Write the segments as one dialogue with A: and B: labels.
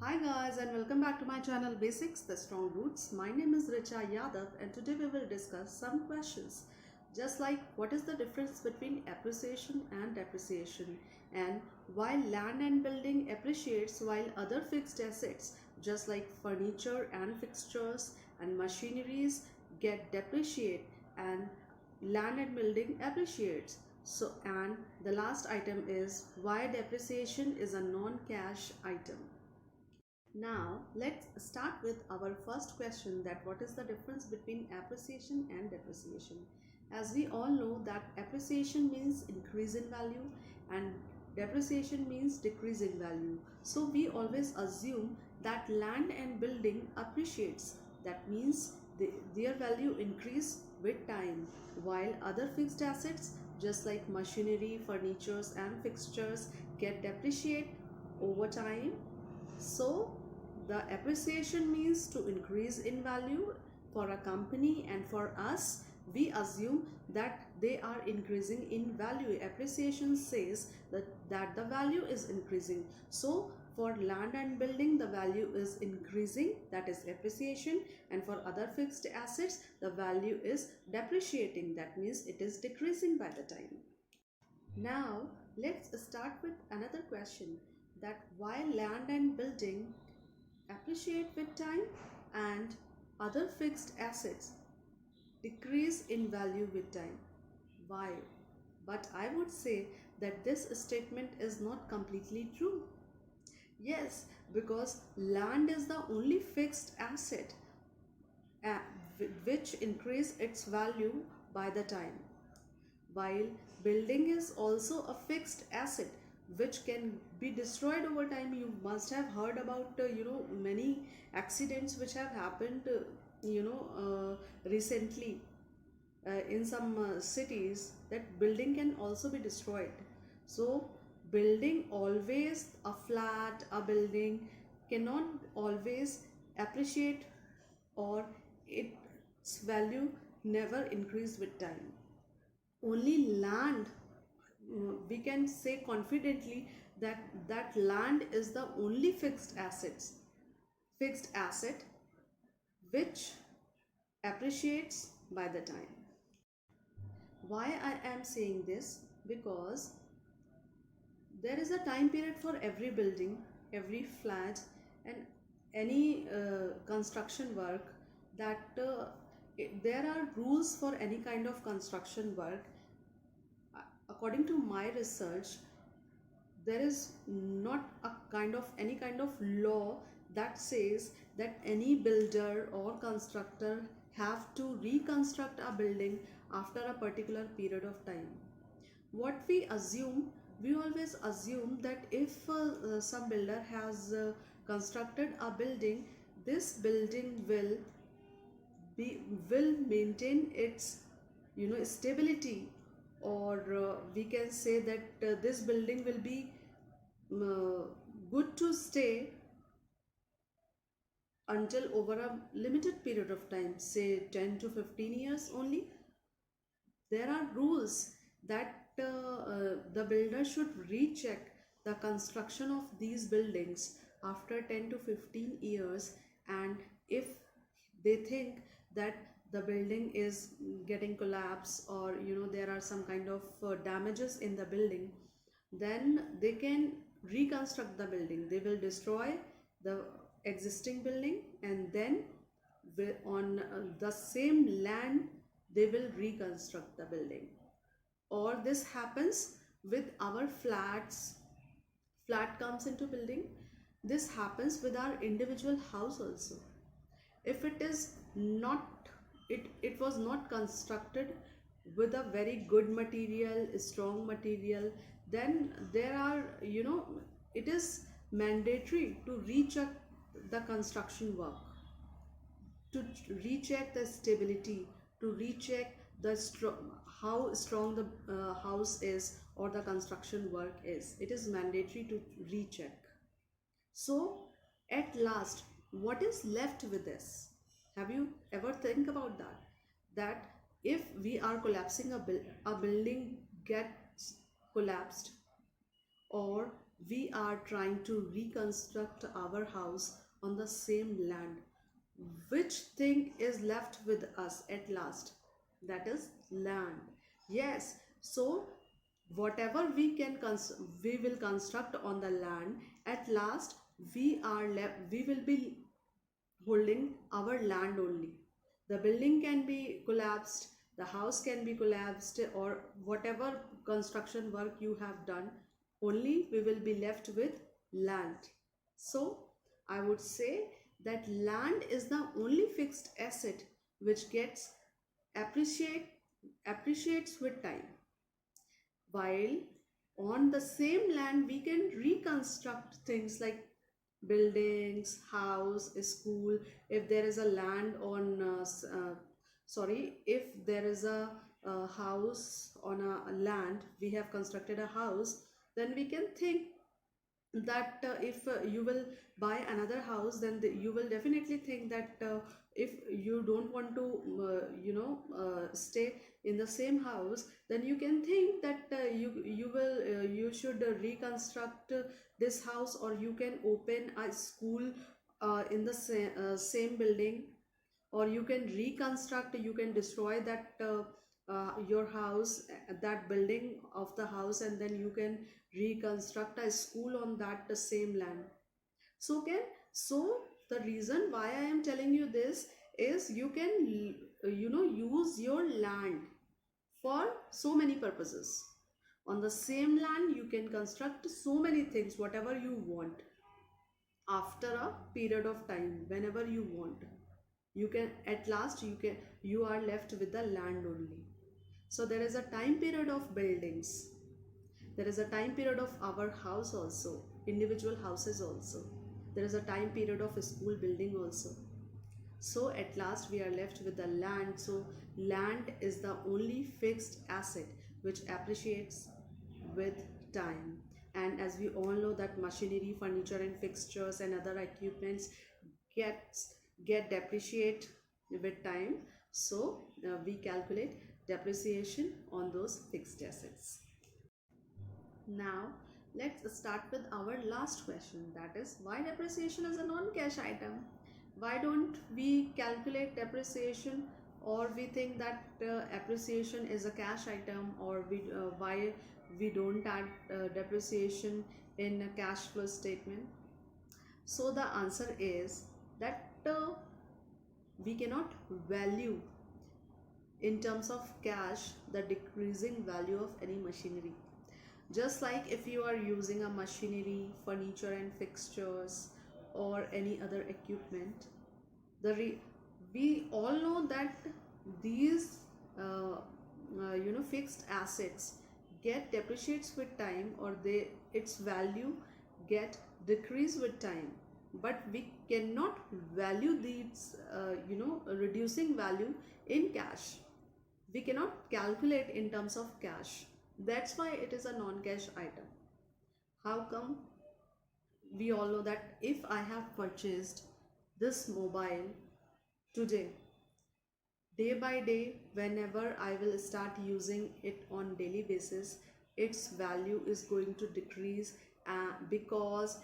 A: Hi guys and welcome back to my channel Basics the Strong Roots. My name is Richa Yadav and today we will discuss some questions just like what is the difference between appreciation and depreciation, and why land and building appreciates while other fixed assets just like furniture and fixtures and machineries get depreciate and land and building appreciates. So, and the last item is why depreciation is a non-cash item. Now let's start with our first question, that what is the difference between appreciation and depreciation. As we all know that appreciation means increase in value and depreciation means decrease in value. So we always assume that land and building appreciates, that means their value increase with time, while other fixed assets just like machinery, furnitures and fixtures get depreciate over time. So the appreciation means to increase in value for a company, and for us we assume that they are increasing in value. Appreciation says that the value is increasing. So for land and building the value is increasing, that is appreciation, and for other fixed assets the value is depreciating, that means it is decreasing by the time. Now let's start with another question, that why land and building appreciate with time and other fixed assets decrease in value with time. Why? But I would say that this statement is not completely true. Yes, because land is the only fixed asset uh, which increase its value by the time, while building is also a fixed asset which can be destroyed over time. You must have heard about many accidents which have happened recently in some cities, that building can also be destroyed. So building always, a flat, a building cannot always appreciate, or its value never increase with time. Only land, we can say confidently that land is the only fixed asset which appreciates by the time. Why I am saying this? Because there is a time period for every building, every flat and any construction work, that there are rules for any kind of construction work. According to my research, there is not a any kind of law that says that any builder or constructor have to reconstruct a building after a particular period of time. What we always assume that if some builder has constructed a building, this building will maintain its stability, or we can say that this building will be uh, good to stay until over a limited period of time, say 10 to 15 years only. There are rules that the builder should recheck the construction of these buildings after 10 to 15 years, and if they think that the building is getting collapse, or there are some kind of damages in the building, then they can reconstruct the building. They will destroy the existing building, and then on the same land they will reconstruct the building. Or this happens with our flat comes into building. This happens with our individual house also. If it is not, it was not constructed with a very good material, strong material, then there are it is mandatory to recheck the construction work, to recheck the stability, to recheck the how strong the house is or the construction work is. It is mandatory to recheck. So at last, what is left with this? Have you ever think about that? That if we are collapsing a building gets collapsed, or we are trying to reconstruct our house on the same land. Which thing is left with us at last? That is land. Yes, so whatever we will construct on the land, at last we will be holding our land only. The building can be collapsed, the house can be collapsed, or whatever construction work you have done, only we will be left with land. So I would say that land is the only fixed asset which gets appreciate appreciates with time, while on the same land we can reconstruct things like buildings, house, school. If there is a land on sorry, if there is a house on a land, we have constructed a house, then we can think that if you will buy another house, then you will definitely think that if you don't want to stay in the same house, then you can think that you should reconstruct this house, or you can open a school in the same building, or you can reconstruct, you can destroy that your house, that building of the house, and then you can reconstruct a school on that same land. So the reason why I am telling you this is you can use your land for so many purposes. On the same land you can construct so many things, whatever you want, after a period of time, whenever you want. You can, at last you are left with the land only. So there is a time period of buildings, there is a time period of our house also, individual houses also, there is a time period of a school building also. So at last we are left with the land. So land is the only fixed asset which appreciates with time. And as we all know that machinery, furniture and fixtures and other equipments get depreciate with time. So we calculate depreciation on those fixed assets. Now let's start with our last question, that is why depreciation is a non-cash item. Why don't we calculate depreciation, or we think that appreciation is a cash item, or why we don't add depreciation in a cash flow statement? So the answer is that we cannot value in terms of cash the decreasing value of any machinery. Just like if you are using a machinery, furniture and fixtures, or any other equipment, we all know that these fixed assets get depreciates with time, or its value get decrease with time. But we cannot value these reducing value in cash. We cannot calculate in terms of cash. That's why it is a non-cash item. How come? We all know that if I have purchased this mobile today, day by day, whenever I will start using it on daily basis, its value is going to decrease, because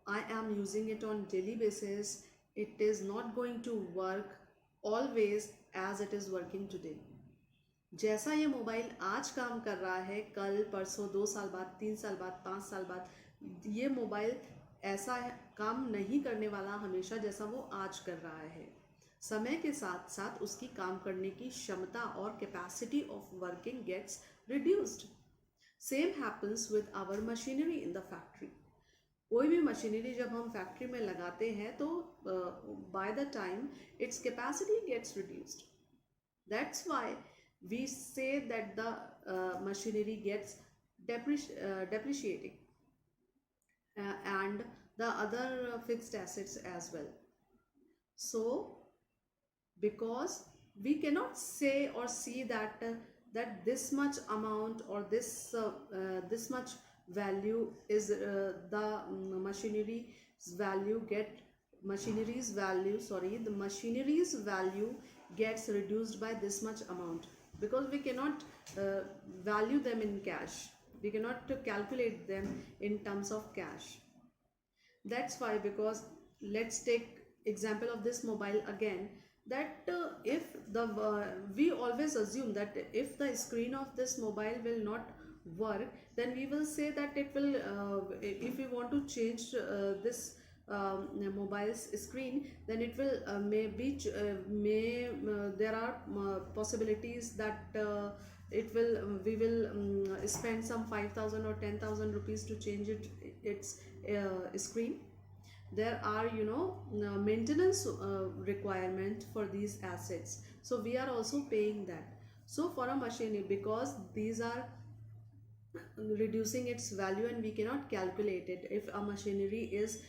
A: I am using it on daily basis. It is not going to work always as it is working today. जैसा ये mobile आज काम कर रहा है, कल परसों, 2 साल बाद, 3 साल बाद, 5 साल बाद ये मोबाइल ऐसा काम नहीं करने वाला हमेशा जैसा वो आज कर रहा है. समय के साथ साथ उसकी काम करने की क्षमता और capacity of working gets reduced. Same happens with our machinery in the factory. कोई भी मशीनरी जब हम फैक्ट्री में लगाते हैं तो by the time its capacity gets reduced. That's why we say that the machinery gets depreciating, and the other fixed assets as well. So because we cannot say or see that that this much amount or this much value is the machinery's value gets reduced by this much amount, because we cannot value them in cash. We cannot calculate them in terms of cash. That's why, because let's take example of this mobile again, that if the we always assume that if the screen of this mobile will not work, then we will say that it will if we want to change this mobile's screen, then it will there are possibilities that it will we will spend some 5,000 or 10,000 rupees to change its screen. There are, you know, maintenance requirement for these assets, so we are also paying that. So for a machinery, because these are reducing its value and we cannot calculate it, if a machinery is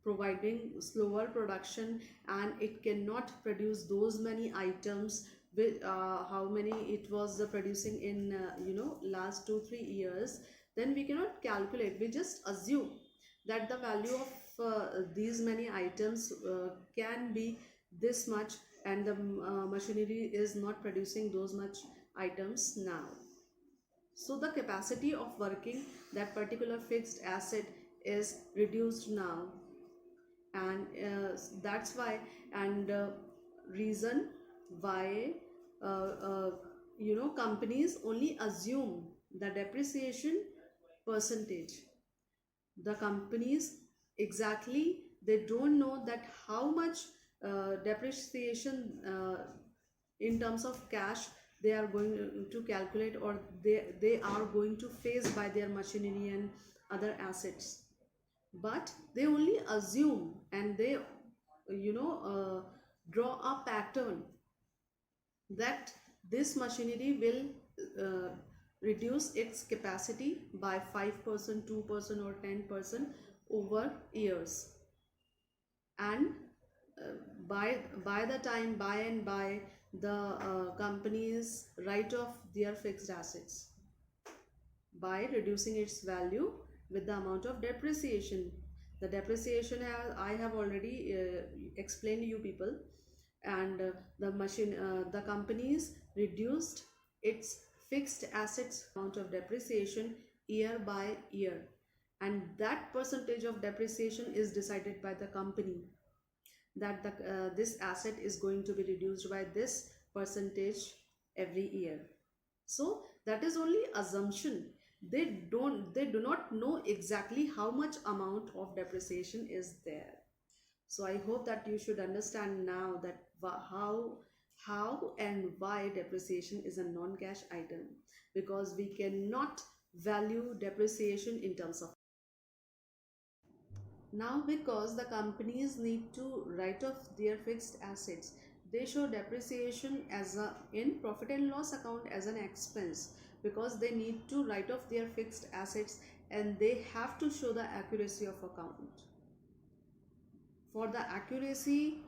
A: providing slower production and it cannot produce those many items with how many it was producing in last 2-3 years, then we cannot calculate. We just assume that the value of these many items can be this much, and the machinery is not producing those much items now. So the capacity of working that particular fixed asset is reduced now, and that's why, and reason why companies only assume the depreciation percentage. The companies exactly, they don't know that how much depreciation in terms of cash they are going to calculate, or they are going to face by their machinery and other assets. But they only assume, and they draw a pattern that this machinery will reduce its capacity by 5%, 2%, or 10% over years. And by the time the companies write off their fixed assets by reducing its value with the amount of depreciation. The depreciation I have already explained to you people, and the companies reduced its fixed assets amount of depreciation year by year, and that percentage of depreciation is decided by the company, that this asset is going to be reduced by this percentage every year. So that is only assumption. They do not know exactly how much amount of depreciation is there. So I hope that you should understand now that how and why depreciation is a non-cash item, because we cannot value depreciation in terms of now, because the companies need to write off their fixed assets. They show depreciation as a in profit and loss account as an expense, because they need to write off their fixed assets and they have to show the accuracy of account. For the accuracy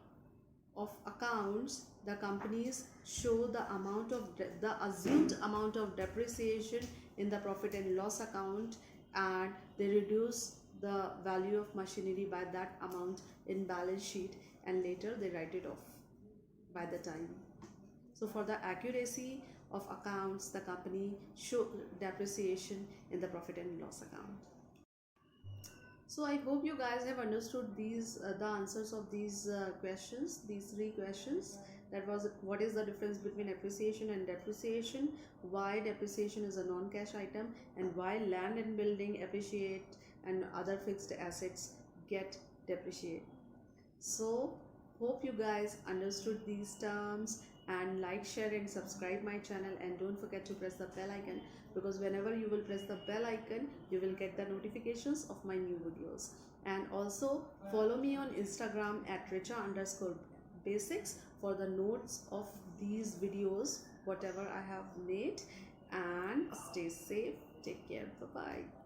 A: of accounts, the companies show the amount of the assumed amount of depreciation in the profit and loss account, and they reduce the value of machinery by that amount in balance sheet, and later they write it off by the time. So for the accuracy of accounts, the company show depreciation in the profit and loss account. So I hope you guys have understood these the answers of these questions, these three questions. That was, what is the difference between appreciation and depreciation, why depreciation is a non-cash item, and why land and building appreciate and other fixed assets get depreciate. So hope you guys understood these terms, and like, share and subscribe my channel, and don't forget to press the bell icon, because whenever you will press the bell icon you will get the notifications of my new videos. And also follow me on Instagram at Richa_basics for the notes of these videos whatever I have made. And stay safe, take care, bye bye.